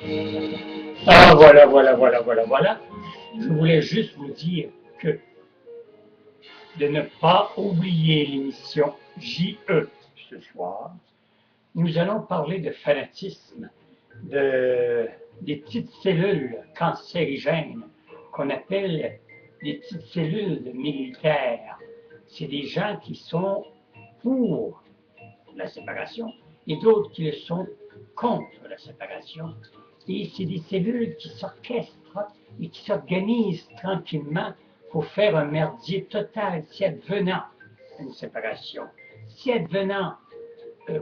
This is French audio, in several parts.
Ah, voilà, voilà, voilà, voilà, voilà. Je voulais juste vous dire que de ne pas oublier l'émission JE ce soir. Nous allons parler de fanatisme, des petites cellules cancérigènes qu'on appelle des petites cellules militaires. C'est des gens qui sont pour la séparation et d'autres qui le sont contre la séparation. Et c'est des cellules qui s'orchestrent et qui s'organisent tranquillement pour faire un merdier total si advenant une séparation. Si advenant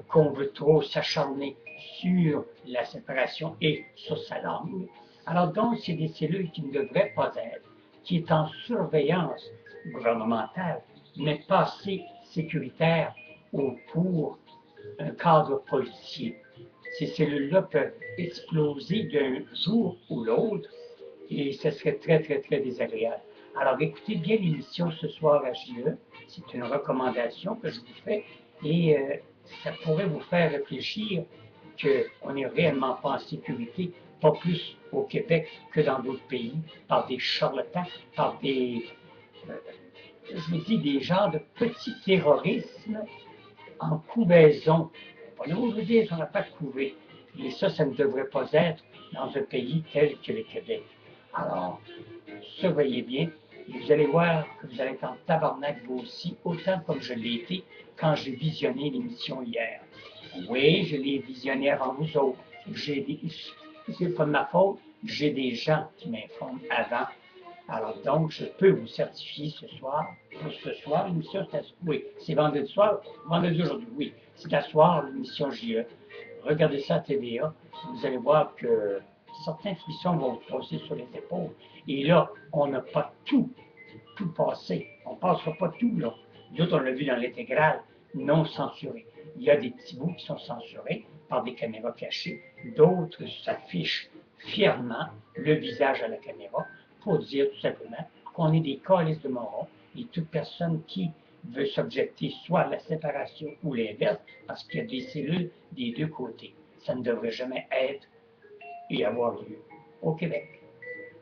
qu'on veut trop s'acharner sur la séparation et sur sa langue. Alors donc, c'est des cellules qui ne devraient pas être, qui est en surveillance gouvernementale, mais pas assez sécuritaire ou pour un cadre policier. Ces cellules-là peuvent exploser d'un jour ou l'autre et ce serait très, très, très désagréable. Alors, écoutez bien l'émission ce soir à JE. C'est une recommandation que je vous fais et ça pourrait vous faire réfléchir qu'on n'est réellement pas en sécurité, pas plus au Québec que dans d'autres pays, par des charlatans, par des, euh, je vous dis, des genres de petits terrorismes en couvaison. Pas nous vous dire qu'on n'a pas couvé. Et ça ne devrait pas être dans un pays tel que le Québec. Alors, surveillez bien et vous allez voir que vous allez être en tabarnak vous aussi, autant comme je l'ai été quand j'ai visionné l'émission hier. Oui, je l'ai visionné avant vous autres. C'est pas de ma faute, j'ai des gens qui m'informent avant. Alors donc, je peux vous certifier ce soir, pour ce soir, l'émission, oui, c'est vendredi soir, vendredi aujourd'hui, oui, c'est à soir, l'émission JE. Regardez ça à TVA, vous allez voir que certains frissons vont vous passer sur les épaules. Et là, on n'a pas tout passé. On ne passera pas tout, là. D'autres, on l'a vu dans l'intégrale, non censuré. Il y a des petits bouts qui sont censurés par des caméras cachées. D'autres s'affichent fièrement le visage à la caméra pour dire tout simplement qu'on est des calices de morons et toute personne qui veut s'objecter soit à la séparation ou l'inverse, parce qu'il y a des cellules des deux côtés. Ça ne devrait jamais être et avoir lieu au Québec.